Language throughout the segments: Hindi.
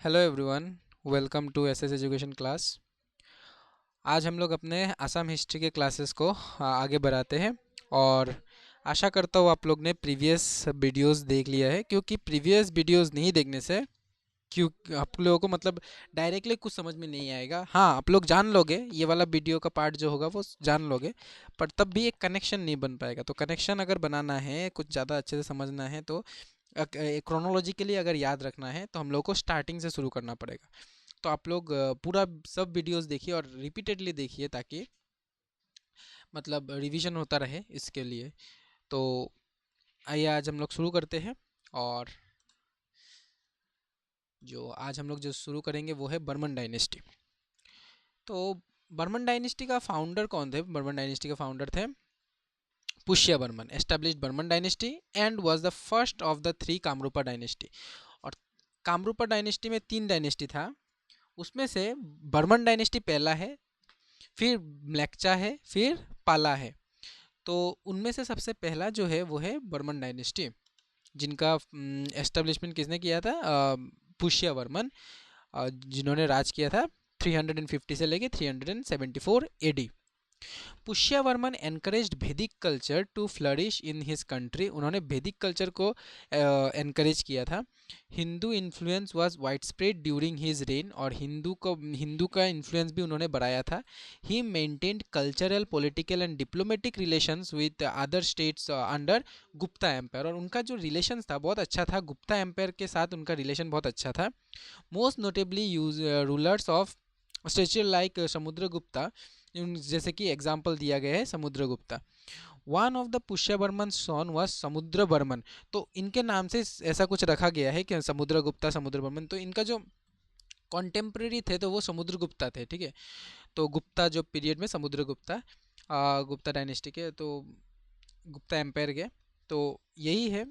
Hello everyone, welcome to SS education class. आज हम लोग अपने असम हिस्ट्री के क्लासेस को आगे बढ़ाते हैं। और आशा करता हूँ आप लोग ने प्रीवियस वीडियोस देख लिया है, क्योंकि प्रीवियस वीडियोस नहीं देखने से क्यों आप लोगों को मतलब डायरेक्टली कुछ समझ में नहीं आएगा। हाँ, आप लोग जान लोगे, ये वाला वीडियो का पार्ट जो होगा वो जान लोगे, पर तब भी एक कनेक्शन नहीं बन पाएगा। तो कनेक्शन अगर बनाना है, कुछ ज़्यादा अच्छे से समझना है, तो क्रोनोलॉजिकली अगर याद रखना है तो हम लोग को स्टार्टिंग से शुरू करना पड़ेगा। तो आप लोग पूरा सब वीडियोस देखिए और रिपीटेडली देखिए, ताकि मतलब रिवीजन होता रहे इसके लिए। तो आइए आज हम लोग शुरू करते हैं। और जो आज हम लोग जो शुरू करेंगे वो है बर्मन डायनेस्टी। तो बर्मन डायनेस्टी का फाउंडर कौन थे? बर्मन डायनेस्टी के फाउंडर थे Pushya Barman. Established Barman dynasty and was the first of the three Kamarupa dynasty. और कामरूपा डायनेस्टी में तीन डायनेस्टी था, उसमें से बर्मन डायनेस्टी पहला है, फिर म्लेक्चा है, फिर पाला है। तो उनमें से सबसे पहला जो है वो है बर्मन डायनेस्टी, जिनका एस्टेब्लिशमेंट किसने किया था? पुष्य वर्मन, जिन्होंने राज किया था 350 से लेके 374 AD. Pushya Varman encouraged Vedic culture to flourish in his country. उन्होंने वैदिक कल्चर को एनकरेज किया था। Hindu influence was widespread during his reign, और हिंदू का इन्फ्लुएंस भी उन्होंने बढ़ाया था। He maintained cultural, political and diplomatic relations with other states under Gupta empire. और उनका जो रिलेशन था बहुत अच्छा था, गुप्ता एम्पायर के साथ उनका रिलेशन बहुत अच्छा था। Most notably use rulers of stature like Samudragupta, जैसे कि एग्जाम्पल दिया गया है Samudragupta. One of the Pushya Barman son was Samudra Barman. तो इनके नाम से ऐसा कुछ रखा गया है कि समुद्रगुप्ता, समुद्र बर्मन। तो इनका जो कॉन्टेम्प्रेरी थे तो वो समुद्रगुप्ता थे, ठीक है। तो गुप्ता जो पीरियड में समुद्रगुप्ता, गुप्ता डायनेस्टी के, तो गुप्ता एम्पायर के, तो यही है।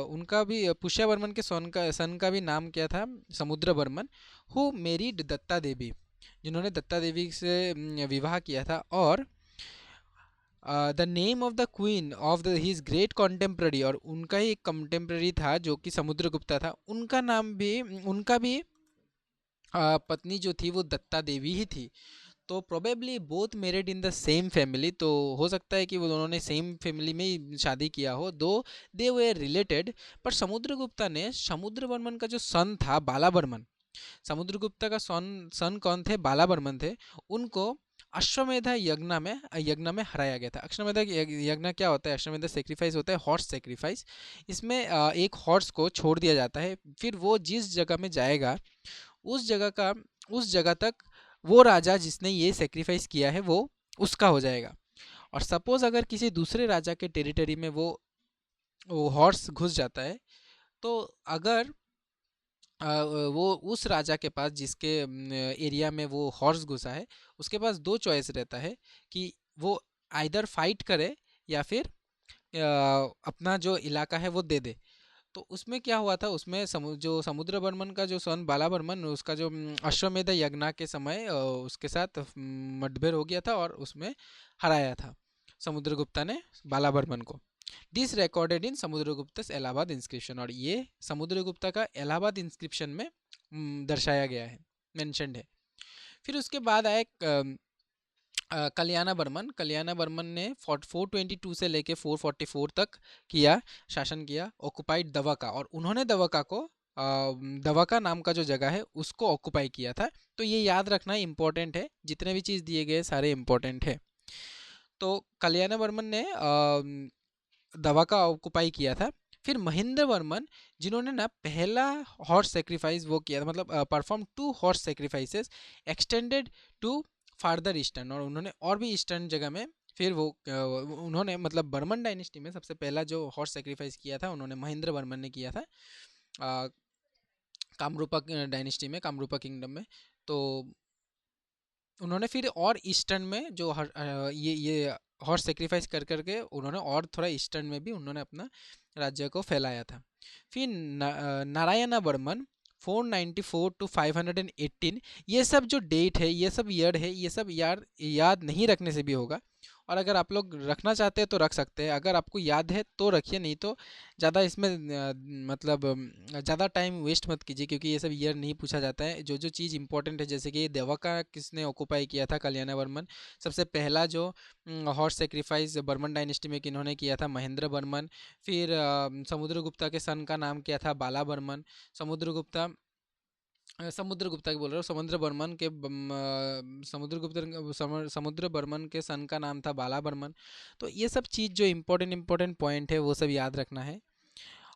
उनका भी पुष्य बर्मन के सन का भी नाम क्या था? समुद्र बर्मन, हु मेरीड दत्ता देवी, जिन्होंने दत्ता देवी से विवाह किया था। और the name of the queen of the his great contemporary, और उनका ही एक कंटेम्प्ररी था जो कि समुद्रगुप्ता था, उनका नाम भी, उनका भी पत्नी जो थी वो दत्ता देवी ही थी। तो probably both married in the same family, तो हो सकता है कि वो दोनों ने सेम फैमिली में ही शादी किया हो, दो दे वे रिलेटेड। पर समुद्रगुप्ता ने समुद्र बर्मन का जो सन था बाला बर्मन, समुद्रगुप्ता का सन कौन थे? बाला बर्मन थे। उनको अश्वमेध यज्ञ में हराया गया था। अश्वमेध यज्ञ क्या होता है? अश्वमेध सेक्रीफाइस होता है, हॉर्स सेक्रीफाइस। इसमें एक हॉर्स को छोड़ दिया जाता है, फिर वो जिस जगह में जाएगा उस जगह का उस जगह तक वो राजा जिसने ये सेक्रीफाइस किया है वो उसका हो जाएगा। और सपोज अगर किसी दूसरे राजा के टेरिटरी में वो हॉर्स घुस जाता है, तो अगर वो उस राजा के पास जिसके एरिया में वो हॉर्स घुसा है, उसके पास दो चॉइस रहता है कि वो आइदर फाइट करे या फिर अपना जो इलाका है वो दे दे। तो उसमें क्या हुआ था? उसमें जो समुद्र बर्मन का जो सन बाला बर्मन, उसका जो अश्वमेध यज्ञ के समय उसके साथ मतभेद हो गया था और उसमें हराया था समुद्रगुप्ता ने बाला बर्मन को। This recorded in Samudragupta Allahabad inscription, और ये समुद्रगुप्ता का इलाहाबाद इंस्क्रिप्शन में दर्शाया गया है, मेंशनड है। फिर उसके बाद आए कल्याणा बर्मन। कल्याणा बर्मन ने 422 से लेके 444 तक शासन किया, ऑक्युपाइड दवाका। और उन्होंने दवाका नाम का जो जगह है उसको ऑक्युपाई किया था। तो ये याद रखना इंपॉर्टेंट है, जितने भी चीज़ दिए गए सारे इंपॉर्टेंट है। तो कल्याण वर्मन ने दवा का ऑक्युपाई किया था। फिर महेंद्र वर्मन, जिन्होंने ना पहला हॉर्स सेक्रीफाइस वो किया था, मतलब perform 2 horse sacrifices extended to farther eastern. और उन्होंने और भी ईस्टर्न जगह में फिर उन्होंने मतलब बर्मन डायनेस्टी में सबसे पहला जो हॉर्स सेक्रीफाइस किया था उन्होंने महेंद्र वर्मन ने किया था, कामरूपा डायनेस्टी में, कामरूपा किंगडम में। तो उन्होंने फिर और ईस्टर्न में जो ये हॉर्स सेक्रीफाइस कर करके उन्होंने और थोड़ा ईस्टर्न में भी उन्होंने अपना राज्य को फैलाया था। फिर नारायण बर्मन 494 टू 518। ये सब जो डेट है, ये सब ईयर है, ये सब याद नहीं रखने से भी होगा। और अगर आप लोग रखना चाहते हैं तो रख सकते हैं, अगर आपको याद है तो रखिए, नहीं तो ज़्यादा इसमें मतलब ज़्यादा टाइम वेस्ट मत कीजिए, क्योंकि ये सब ईयर नहीं पूछा जाता है। जो जो चीज़ इंपॉर्टेंट है, जैसे कि देवका किसने ऑक्युपाई किया था, कल्याण वर्मन। सबसे पहला जो हॉर्स सेक्रीफाइस बर्मन डायनेस्टी में किन्होंने किया था, महेंद्र बर्मन। फिर समुद्रगुप्ता के सन का नाम क्या था, बाला बर्मन। समुद्रगुप्ता समुद्रगुप्ता की बोल रहा हूँ, समुद्र बर्मन के समुद्र बर्मन के सन का नाम था बाला बर्मन। तो ये सब चीज़ जो इम्पोर्टेंट इम्पोर्टेंट पॉइंट है वो सब याद रखना है।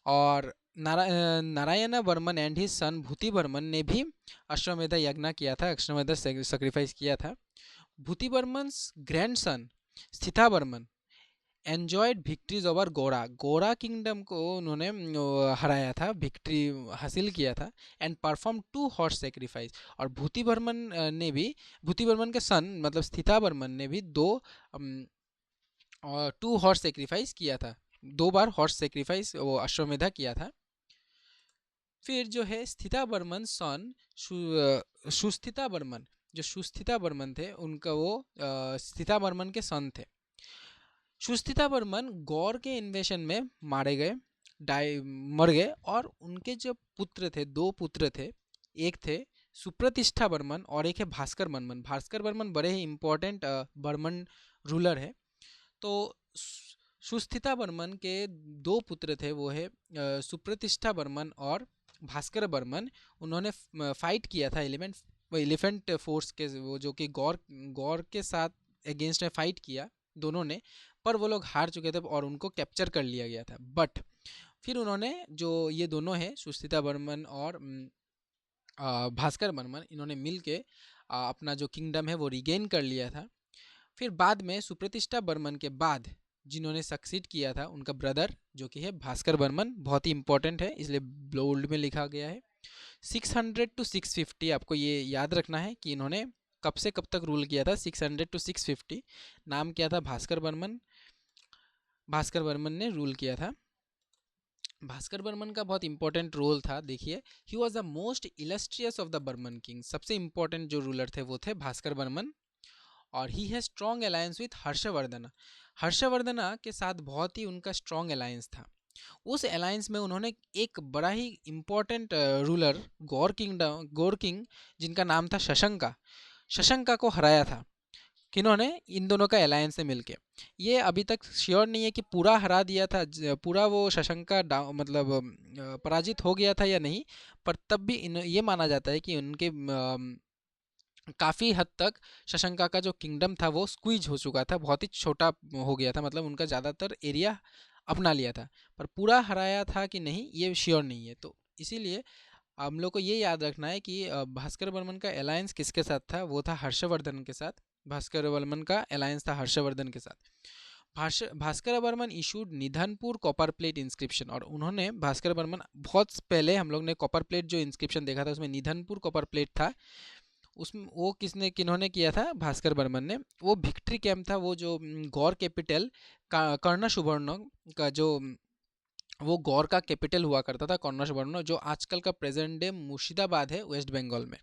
और Narayan Varman and his son Bhuti Varman ने भी अश्वमेध यज्ञ किया था, अश्वमेध सेक्रीफाइस किया था। भूति वर्मन्स ग्रैंडसन स्थिता वर्मन एन्जॉयड विक्ट्रीज ओवर गोरा, गोरा किंगडम को उन्होंने हराया था, विक्ट्री हासिल किया था। एंड परफॉर्म 2 हॉर्स सेक्रीफाइस, और भूति वर्मन ने भी, भूति वर्मन के सन मतलब स्थिता वर्मन ने भी 2 हॉर्स सेक्रीफाइस किया था, 2 बार हॉर्स सेक्रीफाइस वो अश्वमेधा किया था। फिर जो है स्थिता बर्मन सन सुस्थिता बर्मन, जो सुस्थिता बर्मन थे उनका वो स्थिता बर्मन के सन थे। सुस्थिता बर्मन गौर के इन्वेशन में मारे गए, मर गए, और उनके जो पुत्र थे, 2 पुत्र थे, एक थे सुप्रतिष्ठा बर्मन और एक है भास्कर बर्मन। भास्कर बर्मन बड़े ही इम्पोर्टेंट बर्मन रूलर है। तो सुस्थिता बर्मन के 2 पुत्र थे, वो है सुप्रतिष्ठा बर्मन और भास्कर बर्मन। उन्होंने फाइट किया था एलिफेंट फोर्स के, वो जो कि गौर के साथ अगेंस्ट में फाइट किया दोनों ने, पर वो लोग हार चुके थे और उनको कैप्चर कर लिया गया था। बट फिर उन्होंने, जो ये दोनों हैं सुस्थिता बर्मन और भास्कर बर्मन, इन्होंने मिल के अपना जो किंगडम है वो रिगेन कर लिया था। फिर बाद में सुप्रतिष्ठा बर्मन के बाद जिन्होंने सक्सीड किया था, उनका ब्रदर जो कि है भास्कर बर्मन, बहुत ही इंपॉर्टेंट है इसलिए बोल्ड में लिखा गया है। 600 to 650 आपको ये याद रखना है कि इन्होंने कब से कब तक रूल किया था, 600 to 650। नाम क्या था, भास्कर बर्मन। भास्कर बर्मन ने रूल किया था। भास्कर बर्मन का बहुत इंपॉर्टेंट रोल था, देखिए, he was the most illustrious of the Barman king. सबसे इंपॉर्टेंट जो रूलर थे वो थे भास्कर बर्मन। और ही है strong alliance with Harshavardhan, Harshavardhana के साथ बहुत ही उनका स्ट्रॉन्ग अलायंस था। उस अलायंस में उन्होंने एक बड़ा ही इम्पोर्टेंट रूलर गौर किंग जिनका नाम था शशंका, शशंका को हराया था। किन्होंने, इन दोनों का अलायंस से मिलके। ये अभी तक श्योर नहीं है कि पूरा हरा दिया था, पूरा वो शशंका मतलब पराजित हो गया था या नहीं, पर तब भी ये माना जाता है कि उनके काफ़ी हद तक शशंका का जो किंगडम था वो स्क्वीज हो चुका था, बहुत ही छोटा हो गया था, मतलब उनका ज़्यादातर एरिया अपना लिया था। पर पूरा हराया था कि नहीं ये श्योर नहीं है। तो इसीलिए हम लोग को ये याद रखना है कि भास्कर बर्मन का अलायंस किसके साथ था, वो था हर्षवर्धन के साथ। भास्कर बर्मन का अलायंस था हर्षवर्धन के साथ। Bhaskar Barman issued Nidhanpur copper plate inscription, और उन्होंने, भास्कर बर्मन, बहुत पहले हम लोग ने कॉपर प्लेट जो इंस्क्रिप्शन देखा था उसमें निधनपुर कॉपर प्लेट था, उसमें वो किन्होंने किया था, भास्कर बर्मन ने। वो विक्ट्री कैंप था, वो जो गौर कैपिटल कर्ण सुवर्ण का जो वो गौर का कैपिटल हुआ करता था, कर्ण सुवर्ण, जो आजकल का प्रेजेंट डे मुर्शिदाबाद है वेस्ट बंगाल में,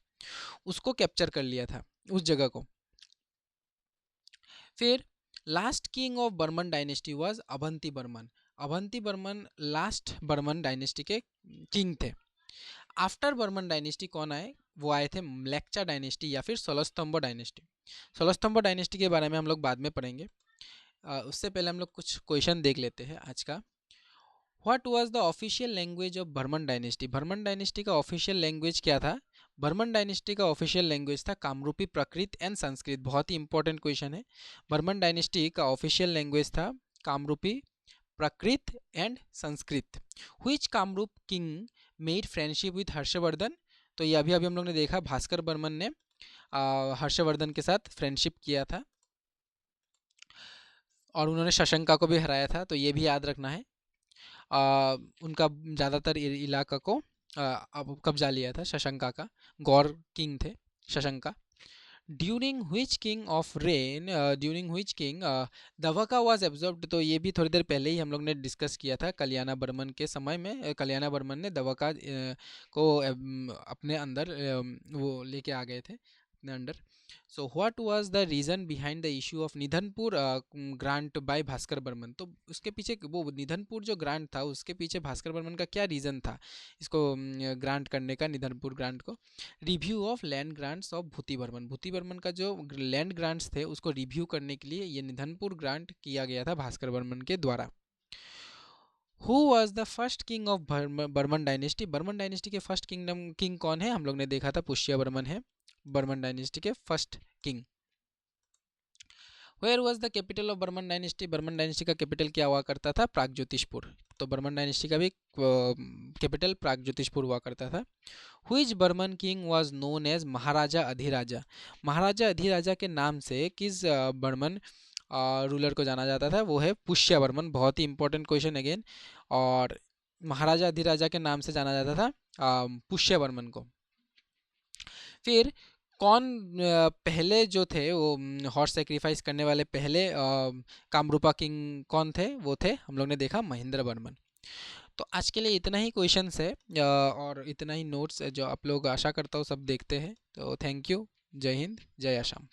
उसको कैप्चर कर लिया था, उस जगह को। फिर last king of Barman dynasty was Avanti Barman. Avanti Barman last Barman dynasty के किंग थे। आफ्टर बर्मन डायनेस्टी कौन आए, वो आए थे म्लेक्चा डायनेस्टी या फिर सोलस्तंभ डायनेस्टी। सोलस्तंभ डायनेस्टी के बारे में हम लोग बाद में पढ़ेंगे, उससे पहले हम लोग कुछ क्वेश्चन देख लेते हैं आज का। What was the official language of Barman dynasty. Barman dynasty का ऑफिशियल लैंग्वेज क्या था, बर्मन डायनेस्टी का ऑफिशियल लैंग्वेज था कामरूपी प्राकृत एंड संस्कृत। बहुत ही इंपॉर्टेंट क्वेश्चन है। बर्मन डायनेस्टी का ऑफिशियल लैंग्वेज था Kamarupi Prakrit and Sanskrit. Which Kamarup king made friendship with Harshavardhan. तो ये अभी अभी हम लोग ने देखा, भास्कर बर्मन ने हर्षवर्धन के साथ फ्रेंडशिप किया था और उन्होंने शशंका को भी हराया था, तो ये भी याद रखना है। उनका ज़्यादातर इलाका को अब कब्जा लिया था शशंका का, गौर किंग थे Shashanka. During which king of reign, during which king Davaka was absorbed. तो ये भी थोड़ी देर पहले ही हम लोग ने डिस्कस किया था, कल्याण बर्मन के समय में कल्याण बर्मन ने दवका को अपने अंदर वो लेके आ गए थे, under. So what was the reason behind the issue of Nidhanpur grant by Bhaskar Barman. तो उसके पीछे वो निधनपुर जो ग्रांट था उसके पीछे भास्कर बर्मन का क्या रीज़न था इसको ग्रांट करने का, निधनपुर ग्रांट को। Review of land grants of Bhuti Barman. Bhuti Barman का जो लैंड ग्रांट्स थे उसको रिव्यू करने के लिए ये निधनपुर ग्रांट किया गया था भास्कर बर्मन के द्वारा। Who was the first king of Barman dynasty. Barman dynasty के फर्स्ट किंग कौन है, हम लोग ने देखा था पुष्य बर्मन है बर्मन डायनेस्टी के first king. Where was the capital of Barman dynasty. Barman dynasty का कैपिटल क्या हुआ करता था, प्रागज्योतिषपुर। तो बर्मन डायनेस्टी का भी कैपिटल प्रागज्योतिषपुर हुआ करता था। Which Barman king was known as Maharaja Adhiraja. Maharaja Adhiraja के नाम से किस बर्मन रूलर को जाना जाता था, वो है पुष्य बर्मन। बहुत ही इंपॉर्टेंट क्वेश्चन अगेन। और महाराजा अधिराजा के नाम से जाना जाता था पुष्य बर्मन को। फिर कौन पहले जो थे वो हॉर्स सेक्रीफाइस करने वाले पहले कामरूपा किंग कौन थे, वो थे हम लोग ने देखा महेंद्र बर्मन। तो आज के लिए इतना ही क्वेश्चंस है और इतना ही नोट्स है जो आप लोग आशा करता हूँ सब देखते हैं। तो थैंक यू, जय हिंद, जय आसाम।